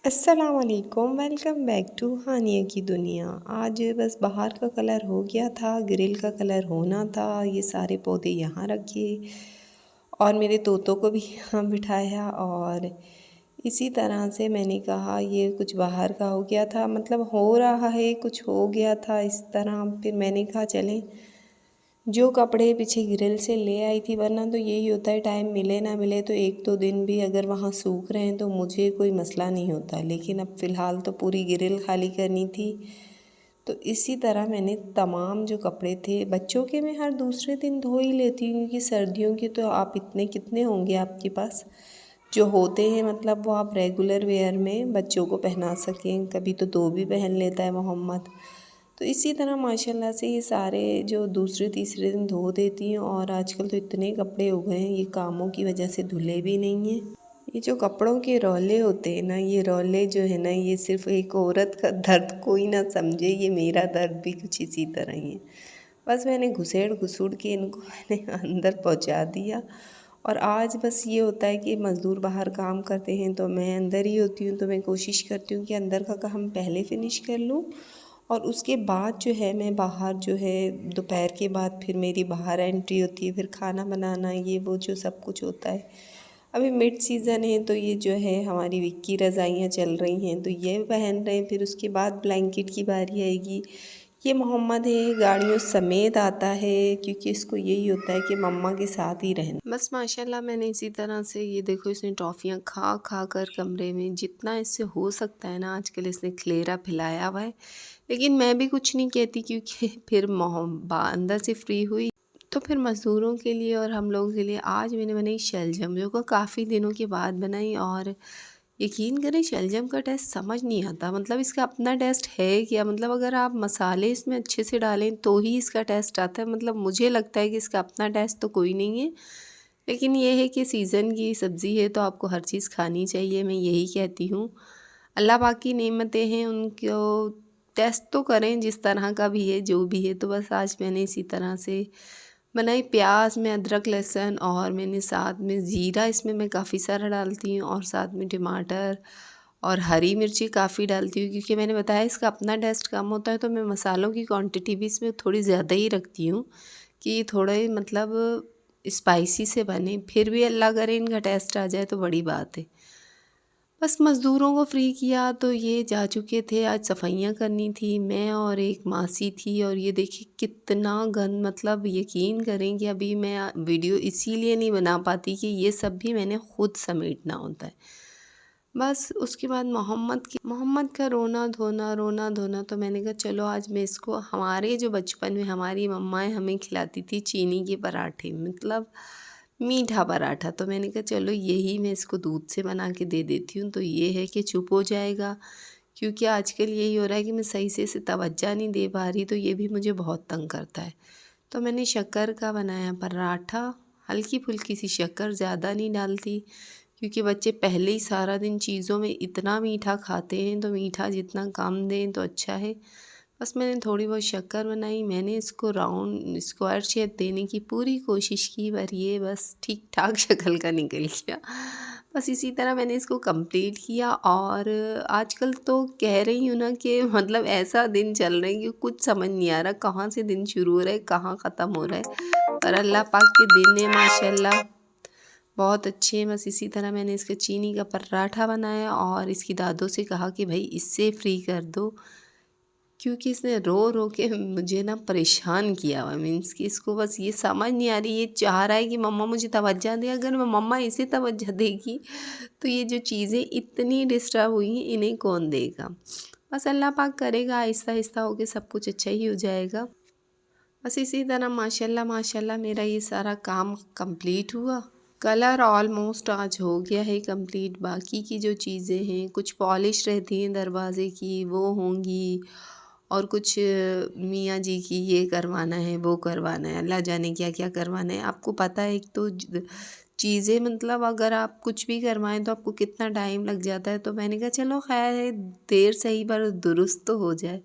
अस्सलाम वालेकुम, welcome back to हानिया की दुनिया। आज बस बाहर का कलर हो गया था, ग्रिल का कलर होना था। ये सारे पौधे यहाँ रखे और मेरे तोतों को भी यहाँ बिठाया। और इसी तरह से मैंने कहा ये कुछ बाहर का हो गया था, मतलब हो रहा है, कुछ हो गया था इस तरह। फिर मैंने कहा चलें, जो कपड़े पीछे ग्रिल से ले आई थी, वरना तो यही होता है, टाइम मिले ना मिले तो एक दो दिन भी अगर वहाँ सूख रहे हैं तो मुझे कोई मसला नहीं होता। लेकिन अब फ़िलहाल तो पूरी ग्रिल खाली करनी थी। तो इसी तरह मैंने तमाम जो कपड़े थे बच्चों के, मैं हर दूसरे दिन धो ही लेती हूँ, क्योंकि सर्दियों के तो आप इतने कितने होंगे आपके पास जो होते हैं, मतलब वो आप रेगुलर वेयर में बच्चों को पहना सकें। कभी तो दो भी पहन लेता है मोहम्मद। तो इसी तरह माशाल्लाह से ये सारे जो दूसरे तीसरे दिन धो देती हैं। और आजकल तो इतने कपड़े हो गए हैं, ये कामों की वजह से धुले भी नहीं हैं। ये जो कपड़ों के रौले होते हैं ना, ये रौले जो है ना, ये सिर्फ एक औरत का दर्द कोई ना समझे, ये मेरा दर्द भी कुछ इसी तरह ही है। बस मैंने घुसेड़ घुसूड़ के इनको मैंने अंदर पहुंचा दिया। और आज बस ये होता है कि मज़दूर बाहर काम करते हैं तो मैं अंदर ही होती हूँ, तो मैं कोशिश करती हूँ कि अंदर का काम पहले फ़िनिश कर लूँ। और उसके बाद जो है मैं बाहर जो है दोपहर के बाद फिर मेरी बाहर एंट्री होती है, फिर खाना बनाना, ये वो जो सब कुछ होता है। अभी मिड सीज़न है तो ये जो है हमारी विक्की रज़ाइयाँ चल रही हैं, तो ये पहन रहे हैं। फिर उसके बाद ब्लैंकेट की बारी आएगी। ये मोहम्मद है, गाड़ियों समेत आता है, क्योंकि इसको यही होता है कि मम्मा के साथ ही रहना। बस माशाल्लाह मैंने इसी तरह से, ये देखो इसने टॉफ़ियाँ खा खा कर कमरे में जितना इससे हो सकता है ना, आजकल इसने खलेरा फैलाया हुआ है। लेकिन मैं भी कुछ नहीं कहती, क्योंकि फिर अंदर से फ्री हुई तो फिर मज़दूरों के लिए और हम लोगों के लिए आज मैंने बनाई शलजम, जो को काफ़ी दिनों के बाद बनाई। और यकीन करें, शलजम का टेस्ट समझ नहीं आता, मतलब इसका अपना टेस्ट है क्या, मतलब अगर आप मसाले इसमें अच्छे से डालें तो ही इसका टेस्ट आता है। मतलब मुझे लगता है कि इसका अपना टेस्ट तो कोई नहीं है। लेकिन ये है कि सीज़न की सब्ज़ी है तो आपको हर चीज़ खानी चाहिए, मैं यही कहती हूँ। अल्लाह पाक की नेमतें हैं, उनको टेस्ट तो करें जिस तरह का भी है, जो भी है। तो बस आज मैंने इसी तरह से बनाई। प्याज में अदरक लहसुन, और मैंने साथ में ज़ीरा इसमें मैं काफ़ी सारा डालती हूँ, और साथ में टमाटर और हरी मिर्ची काफ़ी डालती हूँ, क्योंकि मैंने बताया इसका अपना टेस्ट कम होता है, तो मैं मसालों की क्वांटिटी भी इसमें थोड़ी ज़्यादा ही रखती हूँ कि थोड़े मतलब स्पाइसी से बने। फिर भी अल्लाह करे इनका टेस्ट आ जाए तो बड़ी बात है। बस मज़दूरों को फ्री किया तो ये जा चुके थे, आज सफाइयाँ करनी थी। मैं और एक मासी थी, और ये देखिए कितना गंद, मतलब यकीन करें कि अभी मैं वीडियो इसीलिए नहीं बना पाती कि ये सब भी मैंने खुद समेटना होता है। बस उसके बाद मोहम्मद का रोना धोना, तो मैंने कहा चलो आज मैं इसको, हमारे जो बचपन में हमारी मम्माएँ हमें खिलाती थी चीनी के पराठे, मतलब मीठा पराठा, तो मैंने कहा चलो यही मैं इसको दूध से बना के दे देती हूँ, तो ये है कि चुप हो जाएगा। क्योंकि आजकल यही हो रहा है कि मैं सही से इसे तवज्जो नहीं दे पा रही, तो ये भी मुझे बहुत तंग करता है। तो मैंने शक्कर का बनाया पराठा, हल्की फुल्की सी शक्कर, ज़्यादा नहीं डालती, क्योंकि बच्चे पहले ही सारा दिन चीज़ों में इतना मीठा खाते हैं, तो मीठा जितना कम दें तो अच्छा है। बस मैंने थोड़ी बहुत शक्कर बनाई, मैंने इसको राउंड स्क्वायर शेप देने की पूरी कोशिश की, पर ये बस ठीक ठाक शक्ल का निकल गया। बस इसी तरह मैंने इसको कंप्लीट किया। और आजकल तो कह रही हूँ ना कि मतलब ऐसा दिन चल रहा है कि कुछ समझ नहीं आ रहा कहाँ से दिन शुरू हो रहा है, कहाँ ख़त्म हो रहा है। पर अल्लाह पाक के दिन है माशाल्लाह, बहुत अच्छे हैं। बस इसी तरह मैंने इसका चीनी का पराठा बनाया, और इसकी दादों से कहा कि भाई इससे फ्री कर दो, क्योंकि इसने रो रो के मुझे ना परेशान किया हुआ। मीन्स कि इसको बस ये समझ नहीं आ रही, ये चाह रहा है कि मम्मा मुझे तवज्जो दे। अगर मैं मम्मा इसे तवज्जो देगी तो ये जो चीज़ें इतनी डिस्टर्ब हुई हैं इन्हें कौन देगा। बस अल्लाह पाक करेगा, आहिस्ता आहिस्ता होके सब कुछ अच्छा ही हो जाएगा। बस इसी तरह माशाल्लाह माशाल्लाह मेरा ये सारा काम कंप्लीट हुआ। कलर ऑलमोस्ट आज हो गया है कंप्लीट। बाकी की जो चीज़ें हैं, कुछ पॉलिश रहती हैं दरवाज़े की, वो होंगी, और कुछ मियाँ जी की ये करवाना है, वो करवाना है, अल्लाह जाने क्या क्या करवाना है। आपको पता है, एक तो चीज़ें, मतलब अगर आप कुछ भी करवाएं तो आपको कितना टाइम लग जाता है। तो मैंने कहा चलो खैर है, देर सही पर दुरुस्त तो हो जाए।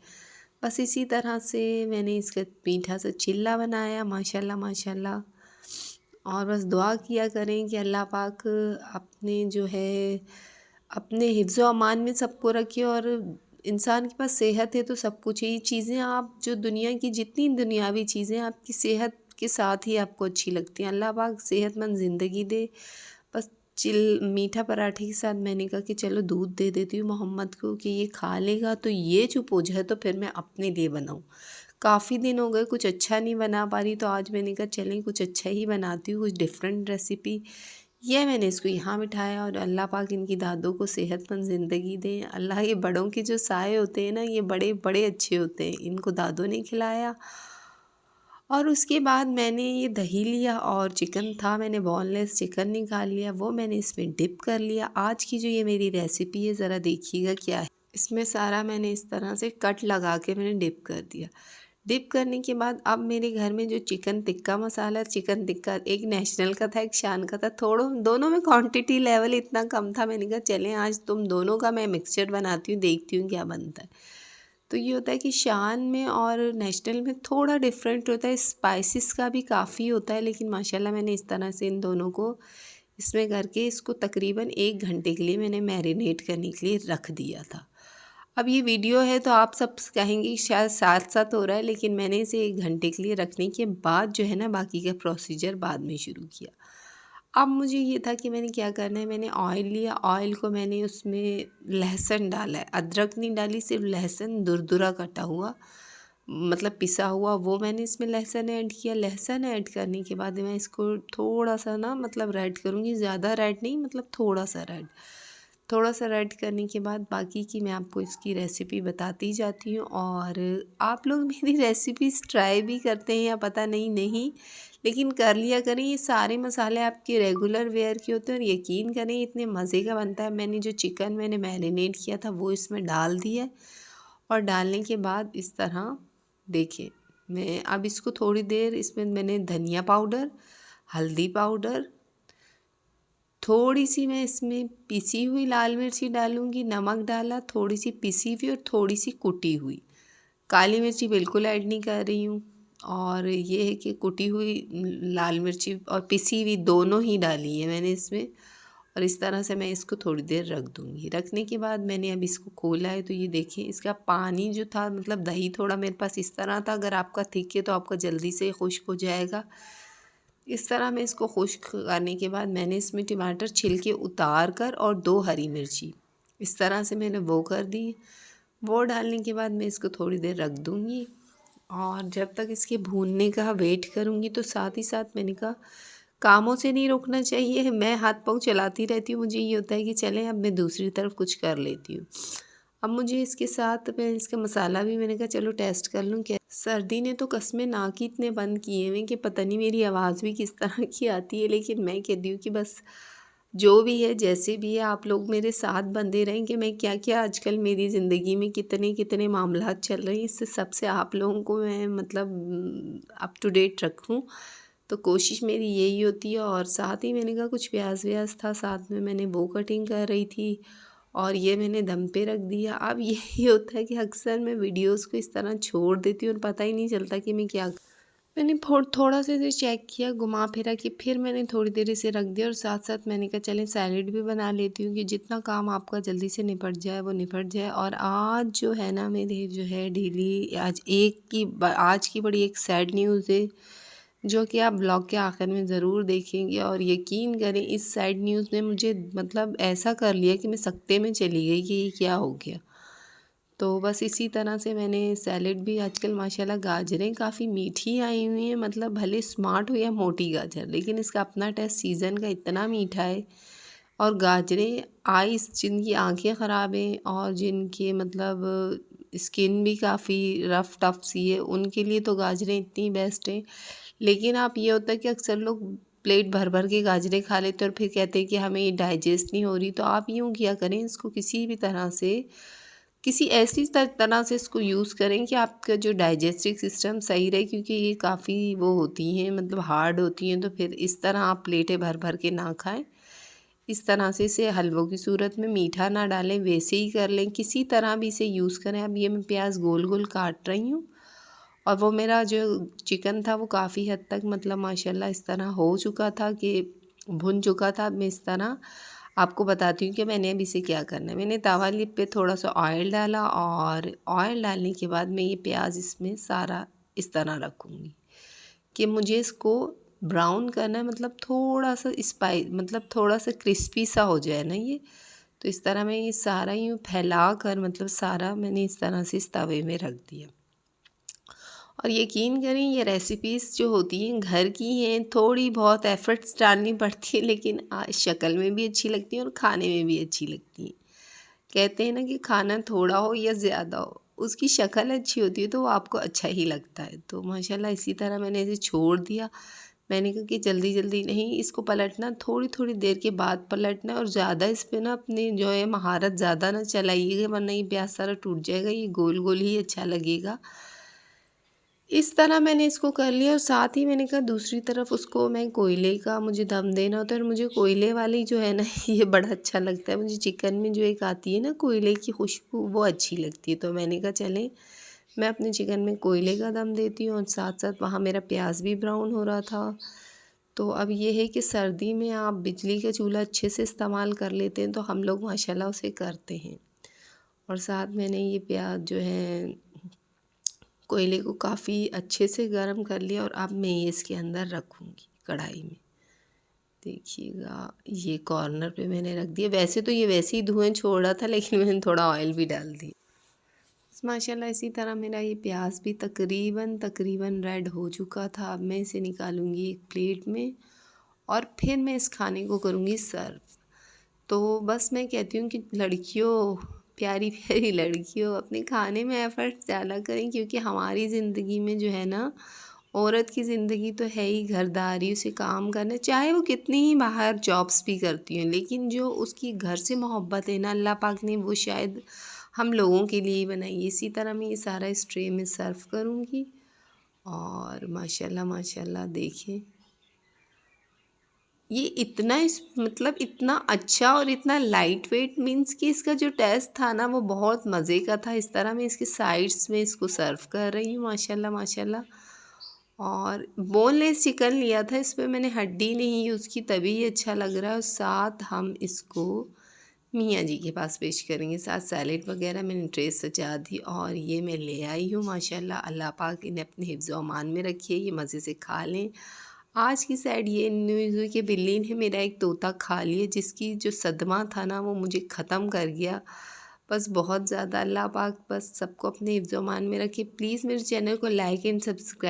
बस इसी तरह से मैंने इसका मीठा सा चिल्ला बनाया, माशाल्लाह माशाल्लाह। और बस दुआ किया करें कि अल्लाह पाक अपने जो है अपने हिफ्ज़ व अमान में सबको रखे। और इंसान के पास सेहत है तो सब कुछ है। ये चीज़ें आप जो दुनिया की जितनी दुनियावी चीज़ें आपकी सेहत के साथ ही आपको अच्छी लगती हैं। अल्लाह पाक सेहतमंद ज़िंदगी दे। बस चिल मीठा पराठे के साथ मैंने कहा कि चलो दूध दे देती हूँ मोहम्मद को कि ये खा लेगा तो ये चुप हो जाए, तो फिर मैं अपने लिए बनाऊँ। काफ़ी दिन हो गए कुछ अच्छा नहीं बना पा रही, तो आज मैंने कहा चलें कुछ अच्छा ही बनाती हूँ, कुछ डिफरेंट रेसिपी। ये मैंने इसको यहाँ बिठाया और अल्लाह पाक इनकी दादों को सेहतमंद ज़िंदगी दें। अल्लाह, ये बड़ों के जो साए होते हैं ना, ये बड़े बड़े अच्छे होते हैं। इनको दादों ने खिलाया। और उसके बाद मैंने ये दही लिया और चिकन था, मैंने बोनलेस चिकन निकाल लिया, वो मैंने इसमें डिप कर लिया। आज की जो ये मेरी रेसिपी है, ज़रा देखिएगा क्या है। इसमें सारा मैंने इस तरह से कट लगा के मैंने डिप कर दिया। डिप करने के बाद अब मेरे घर में जो चिकन टिक्का मसाला, चिकन टिक्का एक नेशनल का था, एक शान का था, थोड़ों दोनों में क्वांटिटी लेवल इतना कम था। मैंने कहा चलें आज तुम दोनों का मैं मिक्सचर बनाती हूँ, देखती हूँ क्या बनता है। तो ये होता है कि शान में और नेशनल में थोड़ा डिफरेंट होता है, स्पाइसेस का भी काफ़ी होता है, लेकिन माशाल्लाह मैंने इस तरह से इन दोनों को इसमें करके इसको तकरीबन 1 घंटे के लिए मैंने मैरिनेट करने के लिए रख दिया था। अब ये वीडियो है तो आप सब कहेंगे शायद साथ साथ हो रहा है, लेकिन मैंने इसे 1 घंटे के लिए रखने के बाद जो है ना बाकी का प्रोसीजर बाद में शुरू किया। अब मुझे ये था कि मैंने क्या करना है, मैंने ऑयल लिया, ऑयल को मैंने उसमें लहसुन डाला है, अदरक नहीं डाली, सिर्फ लहसुन दुरदुरा कटा हुआ मतलब पिसा हुआ, वो मैंने इसमें लहसुन ऐड किया। लहसुन ऐड करने के बाद मैं इसको थोड़ा सा ना मतलब रेड करूँगी, ज़्यादा रेड नहीं, मतलब थोड़ा सा रेड। थोड़ा सा रेड करने के बाद बाकी की मैं आपको इसकी रेसिपी बताती जाती हूँ। और आप लोग मेरी रेसिपीज़ ट्राई भी करते हैं या पता नहीं, लेकिन कर लिया करें। ये सारे मसाले आपके रेगुलर वेयर के होते हैं और यकीन करें इतने मज़े का बनता है। मैंने जो चिकन मैंने मैरिनेट किया था वो इसमें डाल दिया और डालने के बाद इस तरह देखिए, मैं अब इसको थोड़ी देर इसमें मैंने धनिया पाउडर, हल्दी पाउडर, थोड़ी सी मैं इसमें पिसी हुई लाल मिर्ची डालूँगी, नमक डाला, थोड़ी सी पिसी हुई और थोड़ी सी कुटी हुई। काली मिर्ची बिल्कुल ऐड नहीं कर रही हूँ। और ये है कि कुटी हुई लाल मिर्ची और पिसी हुई दोनों ही डाली है मैंने इसमें। और इस तरह से मैं इसको थोड़ी देर रख दूँगी। रखने के बाद मैंने अब इसको खोला है तो ये देखिए इसका पानी जो था, मतलब दही थोड़ा मेरे पास इस तरह था, अगर आपका थिक है तो आपका जल्दी से खुश्क हो जाएगा। इस तरह मैं इसको खुश्क करने के बाद मैंने इसमें टमाटर छिलके उतार कर और 2 हरी मिर्ची इस तरह से मैंने वो कर दी। वो डालने के बाद मैं इसको थोड़ी देर रख दूँगी और जब तक इसके भूनने का वेट करूँगी तो साथ ही साथ मैंने कहा कामों से नहीं रोकना चाहिए। मैं हाथ पाँव चलाती रहती हूँ, मुझे ये होता है कि चलें अब मैं दूसरी तरफ कुछ कर लेती हूँ। अब मुझे इसके साथ मैं इसका मसाला भी मैंने कहा चलो टेस्ट कर लूँ क्या। सर्दी ने तो कसमें नाक ही इतने बंद किए हुए कि पता नहीं मेरी आवाज़ भी किस तरह की आती है, लेकिन मैं कहती हूँ कि बस जो भी है जैसे भी है आप लोग मेरे साथ बंधे रहें कि मैं क्या क्या आजकल मेरी ज़िंदगी में कितने कितने मामलात चल रहे हैं, इससे सबसे आप लोगों को मैं मतलब अप टू डेट रखूँ। तो कोशिश मेरी यही होती है। और साथ ही मैंने कहा कुछ प्याज व्याज था साथ में, मैंने वो कटिंग कर रही थी और ये मैंने दम पे रख दिया। अब यही होता है कि अक्सर मैं वीडियोस को इस तरह छोड़ देती हूँ और पता ही नहीं चलता कि मैं क्या। मैंने थोड़ा सा इसे चेक किया, घुमा फिरा कि फिर मैंने थोड़ी देर इसे रख दिया और साथ साथ मैंने कहा चलें सैलेड भी बना लेती हूँ कि जितना काम आपका जल्दी से निपट जाए वो निपट जाए। और आज जो है ना मेरे जो है डेली आज की बड़ी एक सैड न्यूज़ है जो कि आप ब्लॉग के आखिर में ज़रूर देखेंगे। और यकीन करें इस सैड न्यूज़ ने मुझे मतलब ऐसा कर लिया कि मैं सकते में चली गई कि ये क्या हो गया। तो बस इसी तरह से मैंने सैलेड भी आजकल माशाल्लाह गाजरें काफ़ी मीठी आई हुई हैं, मतलब भले स्मार्ट हो या मोटी गाजर, लेकिन इसका अपना टेस्ट सीज़न का इतना मीठा है। और गाजरें आइस जिनकी आंखें ख़राब हैं और जिनके मतलब स्किन भी काफ़ी रफ टफ सी है उनके लिए तो गाजरें इतनी बेस्ट हैं। लेकिन आप ये होता है कि अक्सर लोग प्लेट भर भर के गाजरें खा लेते हैं और फिर कहते हैं कि हमें ये डाइजेस्ट नहीं हो रही। तो आप यूँ किया करें, इसको किसी भी तरह से किसी ऐसी तरह से इसको यूज़ करें कि आपका जो डाइजेस्टिव सिस्टम सही रहे, क्योंकि ये काफ़ी वो होती हैं मतलब हार्ड होती हैं। तो फिर इस तरह आप प्लेटें भर भर के ना खाएं। इस तरह से इसे हलवों की सूरत में मीठा ना डालें, वैसे ही कर लें, किसी तरह भी इसे यूज़ करें। अब ये मैं प्याज गोल गोल काट रही हूँ और वो मेरा जो चिकन था वो काफ़ी हद तक मतलब माशाल्लाह इस तरह हो चुका था कि भुन चुका था। अब मैं इस तरह आपको बताती हूँ कि मैंने अब इसे क्या करना है। मैंने तवा पे थोड़ा सा ऑयल डाला और ऑयल डालने के बाद मैं ये प्याज इसमें सारा इस तरह रखूँगी कि मुझे इसको ब्राउन करना है, मतलब थोड़ा सा मतलब थोड़ा सा क्रिस्पी सा हो जाए ना ये। तो इस तरह मैं ये सारा यूँ फैला कर, मतलब सारा मैंने इस तरह से इस तवे में रख दिया। और यकीन करें ये रेसिपीज़ जो होती हैं घर की हैं, थोड़ी बहुत एफ़र्ट्स डालनी पड़ती है, लेकिन शक्ल में भी अच्छी लगती हैं और खाने में भी अच्छी लगती हैं। कहते हैं ना कि खाना थोड़ा हो या ज़्यादा हो, उसकी शक्ल अच्छी होती है तो वो आपको अच्छा ही लगता है। तो माशाल्लाह इसी तरह मैंने इसे छोड़ दिया। मैंने कहा कि जल्दी जल्दी नहीं, इसको पलटना, थोड़ी थोड़ी देर के बाद पलटना है और ज़्यादा इस पे ना अपनी जो है महारत ज़्यादा ना चलाइएगा, वरना ये प्याज सारा टूट जाएगा, ये गोल गोल ही अच्छा लगेगा। इस तरह मैंने इसको कर लिया और साथ ही मैंने कहा दूसरी तरफ उसको मैं कोयले का मुझे दम देना होता है और मुझे कोयले वाली जो है ना ये बड़ा अच्छा लगता है। मुझे चिकन में जो एक आती है ना कोयले की खुशबू, वो अच्छी लगती है। तो मैंने कहा चलें मैं अपने चिकन में कोयले का दम देती हूँ और साथ साथ वहाँ मेरा प्याज भी ब्राउन हो रहा था। तो अब ये है कि सर्दी में आप बिजली का चूल्हा अच्छे से इस्तेमाल कर लेते हैं, तो हम लोग माशाल्लाह उसे करते हैं। और साथ मैंने ये प्याज जो है कोयले को काफ़ी अच्छे से गर्म कर लिया और अब मैं ये इसके अंदर रखूँगी कढ़ाई में। देखिएगा ये कॉर्नर पे मैंने रख दिया। वैसे तो ये वैसे ही धुएँ छोड़ रहा था, लेकिन मैंने थोड़ा ऑयल भी डाल दिया। माशाल्लाह इसी तरह मेरा ये प्याज भी तकरीबन रेड हो चुका था। अब मैं इसे निकालूंगी एक प्लेट में और फिर मैं इस खाने को करूँगी सर्व। तो बस मैं कहती हूँ कि लड़कियों, प्यारी प्यारी लड़कियों, अपने खाने में एफ़र्ट्स डाला करें, क्योंकि हमारी ज़िंदगी में जो है ना, औरत की ज़िंदगी तो है ही घरदारी, उसे काम करना, चाहे वो कितनी ही बाहर जॉब्स भी करती हैं, लेकिन जो उसकी घर से मोहब्बत है ना, अल्लाह पाक ने वो शायद हम लोगों के लिए ही बनाई है। इसी तरह मैं ये सारा इस ट्रे में सर्व करूँगी और माशाल्लाह माशाल्लाह देखें ये इतना मतलब इतना अच्छा और इतना लाइट वेट, मीन्स कि इसका जो टेस्ट था ना वो बहुत मज़े का था। इस तरह मैं इसके साइड्स में इसको सर्व कर रही हूँ माशाल्लाह माशाल्लाह। और बोनलेस चिकन लिया था, इस पे मैंने हड्डी नहीं यूज़ की, तभी ये अच्छा लग रहा है। और साथ हम इसको मियाँ जी के पास पेश करेंगे। साथ सैलेड वगैरह मैंने ट्रे सजा दी और ये मैं ले आई हूँ माशाल्लाह। अल्लाह पाक इन्हें अपने हिफ्ज़ व अमान में रखिए, ये मज़े से खा लें। आज की साइड ये न्यूज़ हुई कि बिल्ली ने मेरा एक तोता खा लिया, जिसकी जो सदमा था ना वो मुझे ख़त्म कर गया। बस बहुत ज़्यादा अल्लाह पाक बस सबको अपने हिफ्ज़ व अमान में रखे। प्लीज़ मेरे चैनल को लाइक एंड सब्सक्राइब